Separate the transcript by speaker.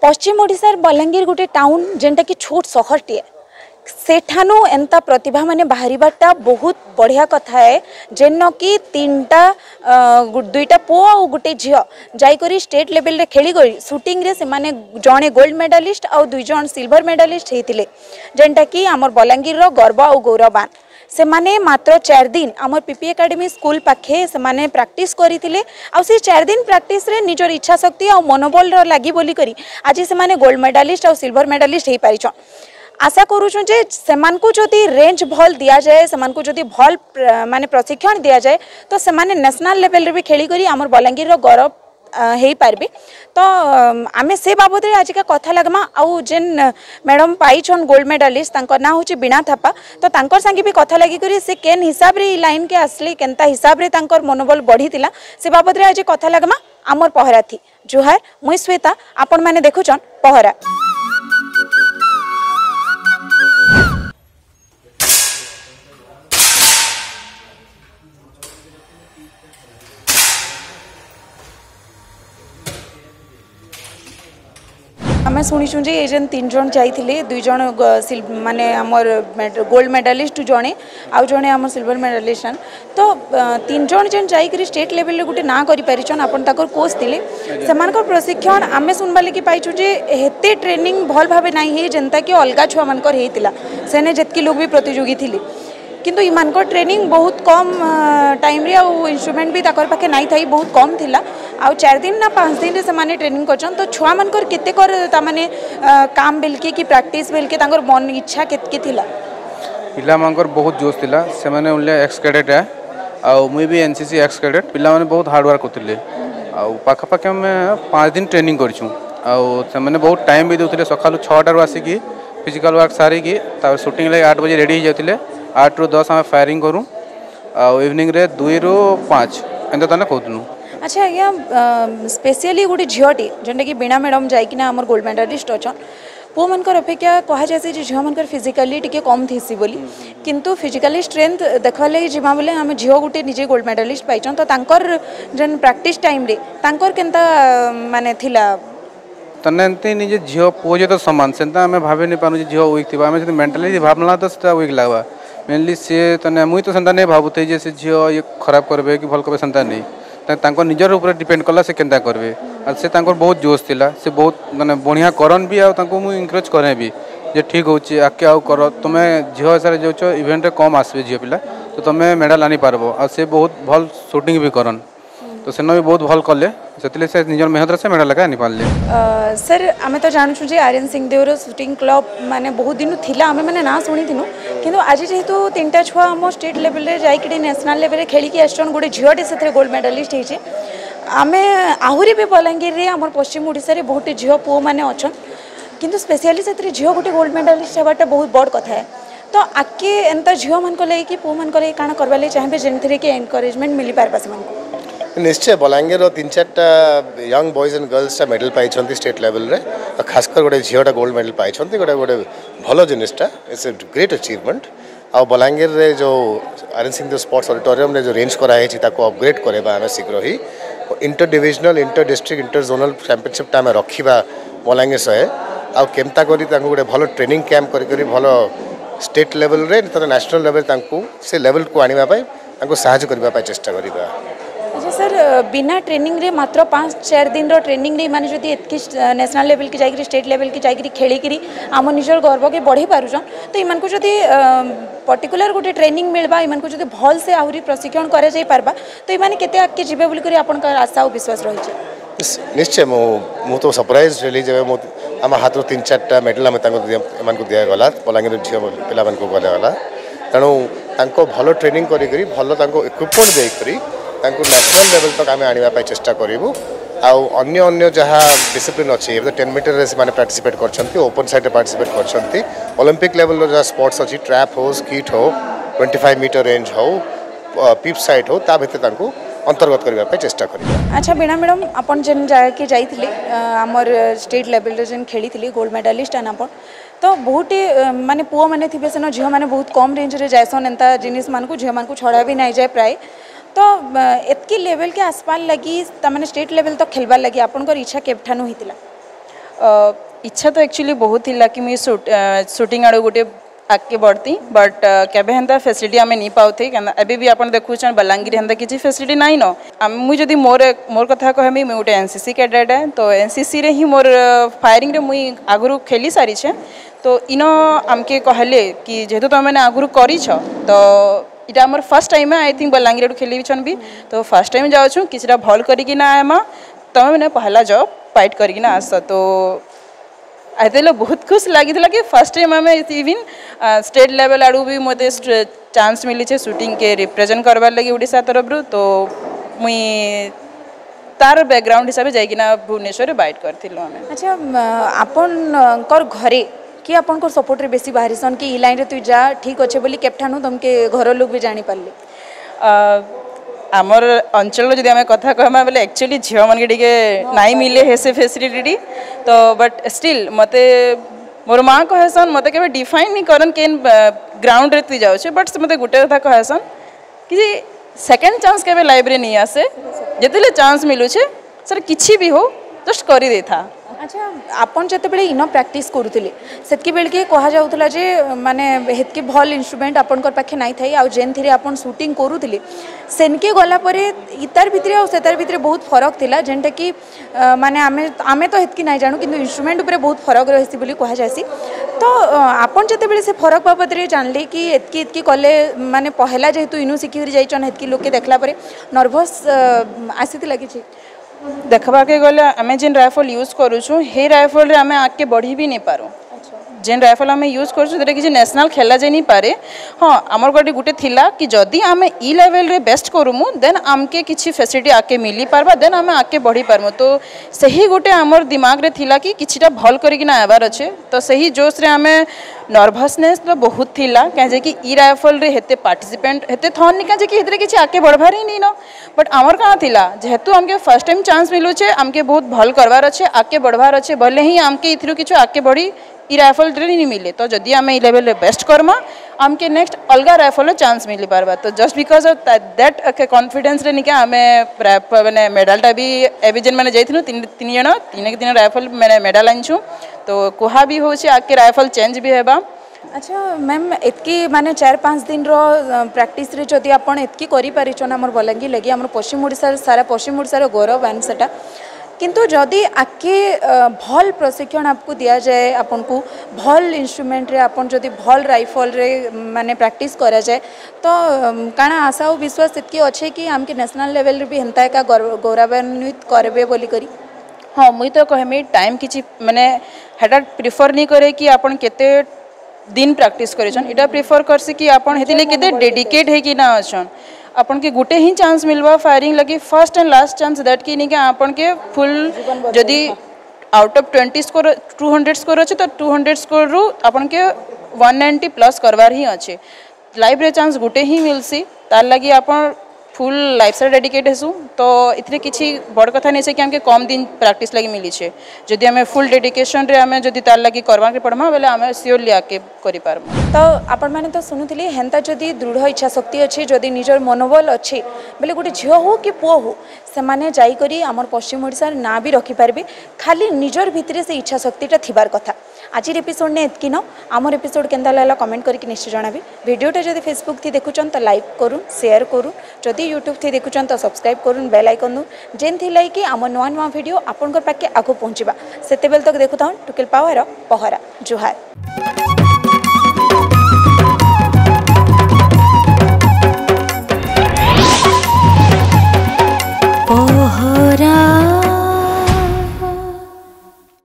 Speaker 1: पश्चिम ओडिशार बलांगीर गोटे टाउन जेनटा कि छोट सहरटीए सेठानु एंता प्रतिभा माने बाहरिबाटा बहुत बढ़िया कथा है जेन कि तीनटा दुईटा पुओ और गोटे झील जाइकरी स्टेट लेवल रे खेली गई शूटिंग रे से माने जणे गोल्ड मेडलिस्ट और दुई जण सिल्वर मेडलिस्ट हेतिले जेनटा कि हमर बलांगीर रो गर्व और गौरवान से माने मात्र 4 दिन आमर पीपी एकेडमी स्कूल पाखे से माने प्रैक्टिस करथिले आ से 4 दिन प्रैक्टिस रे निजर इच्छा शक्ति और मनोबल रो लागि बोली करी आज से माने गोल्ड मेडलिस्ट और सिल्वर मेडलिस्ट हे पारिछन। आशा करूँ जे सेमानकु जदि रेंज भल दिया जाए सेमानकु जदि भल माने प्रशिक्षण दिया जाए तो से माने नेशनल लेवल रे भी खेली करी आमर बलांगीर रो गौरव हे पारबे। तो आमे से बाबद रे आज का कथा लगमा आउ जेन मैडम पाइछन गोल्ड मेडलिस्ट तांकर ना होची बीणा थापा तो तांकर संगे भी कथा लगी करी से केन हिसाब रे लाइन के असली केनता हिसाब रे तांकर मनोबल बढ़ी थिला से बाबद रे आज कथा लगमा आमर पहरा थी। जुहार मुई श्वेता आपण माने देखुछन पहरा। आम शुणीचु जे एजेन 3 जन जाइथिले 2 जन माने हमर गोल्ड मेडलिस्ट जणे आउ जणे हमर सिल्वर मेडलिस्ट तो 3 जन जेन जाइकरी स्टेट लेवल रे गुटे ना करि परिछन आपन ताकर कोच थिले समानकर प्रशिक्षण आमे सुनबा लागि पाइछु जे हेते ट्रेनिंग भल भाबे नाही हे जनता कि अलगा छुआ मानकर हेतिला सेने जतकी लोग भी प्रतियोगी थिले किंतु इमानकर ट्रेनिंग बहुत कम टाइम रे और इंस्ट्रूमेंट भी ताकर पाखे नहीं थाई बहुत कम थिला आउ 4 दिन ना 5 दिन रे से माने ट्रेनिंग करछन तो छुआ मानकर केते कर ता माने काम बेलके कि प्रैक्टिस बेलके तांकर मन इच्छा केतके थिला
Speaker 2: पिला मानकर बहुत जोश थिला से माने उनले एक्स कैडेट है आ मुई भी एनसीसी एक्स कैडेट पिला माने बहुत हार्ड वर्क करथिले आ पाखा पाखे में 5 दिन ट्रेनिंग करछु आ से माने बहुत टाइम भी देउथिले सकाल 6 टा आसी की फिजिकल वर्क सारी की ता शूटिंग ले 8 बजे रेडी हो जाथिले 8 ରୁ 10 आम फायरिंग करूँ इवनिंग रे 2 ରୁ 5 एंता ताने कहतनु।
Speaker 1: अच्छा आज्ञा स्पेशली गोटे झीटी जेनटा कि बीणा मैडम जाइकिना हमर गोल्ड मेडलिस्ट अच्छन पु मनकर अपेक्षा कह जाए झील मनकर फिजिकली टिके कम थीसी बोली किंतु फिजिकली स्ट्रेंथ देखा लगी जीवा बोले आम झील गोटे निजे गोल्ड मेडलिस्ट पाइछन तो तांकर जेन प्रैक्टिस टाइम रे तांकर केनता माने थिला
Speaker 2: तने निजे झील पुओ तो समान सेंता आमे भाबे नै पानु झील वीक थिबा आमे जदि मेंटली भाबला तो सेटा वीक लागबा मेनली सी तने मुई तो सेंता नै भाबुते जे से झील ये खराब करबे कि भल करबे सेंता नै तांको निजर ऊपर डिपेंड कला से केनता करबे और से तांको बहुत जोश थिला से बहुत माने बढ़िया करन भी आ तांको मुई इनकरेज करे भी जे ठीक होची आके आउ कर तुमे झील सारे जो छ इवेंट रे कम आसबे झील पिला तो तुमे मेडल आनी पारबो और से बहुत भल शूटिंग भी करन तो सेनो भी बहुत भल कले सेतिले से निजर मेहनत से मेडल लगा आनी पारले।
Speaker 1: सर आमे तो जानछु जे आर्यन सिंहदेवर शूटिंग क्लब माने बहुत दिन थिला आमे माने ना सुनी थिनु किंतु आज जेहेतु 3टा छुआ हम स्टेट लेवल रे जाइकडी नेशनल लेवल रे खेली की आस्टन गोटे झीलटे से गोल्ड मेडलिस्ट होइछे आमे आहुरी भी बलांगीर रे हमर पश्चिम ओडिसा रे बहुत झील पुओ माने अछन किंतु स्पेशली से झील गोटे गोल्ड मेडलिस्ट हेबाटा बहुत बड़ कथा है तो आके एंता झील मन को ले कि पुओ मन को ले काना करबा ले चाहबे जेनथरे के एनकरेजमेंट मिली पारबा से मन
Speaker 3: निश्चय बलांगीर 3-4टा young boys and girls medal पाई स्टेट लेवल रे खासकर गोटे झीलटा गोल्ड मेडल पाई गोटे गोटे भल जिनिसटा इट्स ए ग्रेट अचीवमेंट आ बलांगीर रे जो आर्यन सिंहदेव स्पोर्ट्स ऑडिटोरियम रे जो रेंज कराई अपग्रेड करवा आम शीघ्र ही inter divisional inter district inter zonal championship आम रखा बलांगीर सहे आमता गोटे भल ट्रेनिंग कैंप करी भल स्टेट लेवल रे नेशनल लेवल से लेवल को आने साहाय्य करने चेष्टा करवा।
Speaker 1: अच्छा सर बिना ट्रेनिंग रे मात्र 5-4 दिन रो ट्रेनिंग रे माने जदि एतकी नेशनल लेवल की जाइकरी स्टेट लेवल की जाइकरी खेली करी आम निजर गर्व के बढ़ी पारुछन तो इमान को जदि पर्टिकुलर गोटे ट्रेनिंग मिलबा इमान को जदि भल से आहुरी प्रशिक्षण करे जाई पारबा तो इमाने केते आके जिबे बोली करी आपन का आशा और विश्वास रही छे।
Speaker 3: निश्चय मु तो सरप्राइज रेली जब आम हाथ 3-4टा मेडल आम को दिया गला बलांगीर झील पिला को गला तेणु भल ट्रेनिंग करी भल इक्विपमेंट देकरी नेशनल लेवल तक आम आने चेष्टा करूँ अन्य अन्य जहाँ डिसिप्लिन अच्छी 10 मीटर रेस मैंने पार्टिसिपेट कर ओपन साइड पार्टिसिपेट कर ओलंपिक लेवल जहाँ स्पोर्ट्स अच्छी ट्रैप हो स्कीट हो 25 मीटर रेंज हो पिप साइड हो ता भितर अंतर्गत करने चेष्टा करें।
Speaker 1: अच्छा बीणा मैडम आपन जेन जाके जाइथिले हमर स्टेट लेवल रे जेन खेली थिले गोल्ड मेडलिस्ट आन आपन तो बहुत माने पुओ माने थिबे सेनो झियो माने बहुत कम रेंज रे जायसन एंता जिनिस मान को झियो मान को छड़ा भी नहीं जाए प्राय तो एतकी लेवल के आसपास लगी तमाने स्टेट लेवल तो खेलबार लगी आपनकर इच्छा केबठानु हितिला
Speaker 4: इच्छा तो एक्चुअली बहुत थिला कि मुई शूटिंग आड़ गोटे आगे बढ़ती बट केबे हेन्ता फैसिलिटी आम नहीं पाऊे एबे भी आप देखुन बलांगीर हेन्ता किसी फैसिलिटी नाई न मुझे जदि मोर कथा कहमी मुझे गोटे एनसीसी कैडेट है तो एनसीसी रे ही मोर फायरिंग रे मुई आगु खेली सारी तो इन आमके कहले कि जेहेतु तुम मैंने आगु कर तो इटा मोर फर्स्ट टाइम है आई थिंक बलांगीर खेली भी तो फर्स्ट टाइम जाऊँ किसी भल करना आमा तुम मैंने पहला जॉब फाइट करना आस तो आते बहुत खुश लगी कि फर्स्ट टाइम आम इवन स्टेट लेवल आड़ू भी मत चांस मिली शूटिंग के रिप्रेजेंट करवार लगी ओडिशा तरफ तो मुई तार बैकग्राउंड हिसाब से जाइना भुवनेश्वर बाइट करूँ आम।
Speaker 1: अच्छा आपन घरे कि आपन सपोर्ट रे बेसी बाहरी सन कि ई लाइन रे तू जा ठीक अच्छे बोली केपठानु तुमके घर लोग भी जानी पारले
Speaker 4: आमर अंचल जदि आम कथा कहमा बोले एक्चुअली झील मन के नाई मिले हे से फैसिलिटी तो बट स्टिल मते मोर माँ कहसन मते के डिफाइन नहीं करन केन ग्राउंड रे तू जाउछे बट मते गुटे कथा कहसन कि सेकंड चांस के लाइफ रे नहीं आसे जेतेले चांस मिलुछे सर किछि भी हो जस्ट करी दे था।
Speaker 1: अच्छा आपन जते बेले इन प्रैक्टिस करूथिले सेतकी बेल के कहा जाउतला जे माने हेतके भल इंस्ट्रूमेंट आपन कर पाखे नाही थाई आ जेन थिरे आपन शूटिंग करूथिले सेनके गला परे इतार भितरे आ सेतार भितरे बहुत फरक थिला जेनटा कि माने आमे तो हेतकी नाही जानु किंतु इंस्ट्रूमेंट ऊपर बहुत फरक रहसी बोली कहा जासी तो आपन जते बेले से फरक बाबत रे जानले कि एतकी कले माने पहला जेहेतु इनु सिखिरि जाइचन हेतकी लोक के देखला परे नर्वस आसीति लागि छी
Speaker 4: देखा के गले आम जेन राइफल यूज करूँ हे राइफल आम आगे बढ़ी भी नहीं पारू जेन राइफल आम यूज कर किसी नेशनल खेला जाए नहीं पारे हाँ आमर गोटे थिला कि जदि आम ई लेवल रे बेस्ट करूँ देन आमके किसी फैसिलिटी आके मिली पारबा देन आम आगे बढ़ी पारमु तो सही गोटे आमर दिमाग रे थिला कि किछिटा भल करकिना आबार अच्छे तो सही जोश रे आमे नर्भसनेस तो बहुत थिला कहे कि ई राइफल रे हेते पार्टिसिपेंट हेते थन नहीं कहे कि हेतरे किछि आगे बढ़बार ही नहीं न बट आमर कहाँ थिला जेहेतु आमके फर्स्ट टाइम चांस मिलुचे आमके बहुत भल करबार अच्छे आगे बढ़बार अच्छे भले ही आमके इथिरु किछु आगे बढ़ी ई राइफल रे नहीं मिले तो जदि आम ई लेवल बेस्ट करमा आमके नेक्स्ट अलग राइफल चांस मिली पारबा तो just because of that confidence रे निके आमे माने मेडलटा भी एबी जेन माने जाइथिनु तीन जण तीन राइफल मैंने मेडल आनछु तो कुहा भी होछि आके राइफल चेंज भी हेबा।
Speaker 1: अच्छा मैम एतकी माने 4-5 दिन रो प्रैक्टिस रे जदि आपण एतकी करि परिछन हमर बलांगी लगी हमर पश्चिम ओडिसा सारा पश्चिम ओडिसा रो गौरव आन सेटा किंतु जदि आके भल प्रशिक्षण आपको दिया जाए आपन को भल इंस्ट्रूमेंट रे आपन जदि भल राइफल रे माने प्रैक्टिस करा जाए तो काना आशा और विश्वास इतकी अच्छे कि हमके नेशनल लेवल रे भी हेंता का गौरवान्वित करबे बोली करी।
Speaker 4: हाँ मुई तो कहमी टाइम किछि माने हेटा प्रिफर नहीं करे कि आपन केते दिन प्रैक्टिस करेछन इटा प्रिफर करसी कि आपन हेतिले केते डेडिकेट है कि ना अछन अपन के गुटे ही चांस मिलवा फायरिंग लगी first and last chance that कि नहीं कि आपन के फुल जदि आउट ऑफ 20 स्कोर 200 स्कोर अच्छे तो 200 स्कोर रु अपन के 190 प्लस करवार ही अच्छे लाइफ रे चांस गुटे ही मिलसी तार लगी अपन फुल लाइफ से डेडिकेट हेसु तो इतने किसी बड़ कथा नहीं कि हमके कम दिन प्रैक्टिस लगी मिली छे जदि हमें फुल डेडिकेशन रे हमें जदि तार लगी करवा के पड़मा बेले हमें सियोरली आके करि पारबो।
Speaker 1: तो आपण माने तो सुनुथिले हेंता जदि दृढ़ इच्छा शक्ति अच्छे जदि निजर मनोबल अच्छे बेले गोटे झियो हो कि पुओ हो से माने जाई करी हमर पश्चिम ओडिसा ना भी रखि पारबे खाली निजर भितरे से इच्छा शक्तिटा थिबार कथा। आज एपिसोड ने एतकी न आमर एपिसोड केंदा लागला कमेंट करके निश्चय जणाबी वीडियोटा जदि फेसबुक थी देखुचन तो लाइक करूँ शेयर करूँ जदि यूट्यूब थी देखुचन तो सब्सक्राइब करूँ बेल आइकन दू जेन थी लाइक आम नुआ नुआ वीडियो आपन पाखे आगो पहुँचवा सेते बेल तक देखुता टुकेल पावर पहरा जुहार।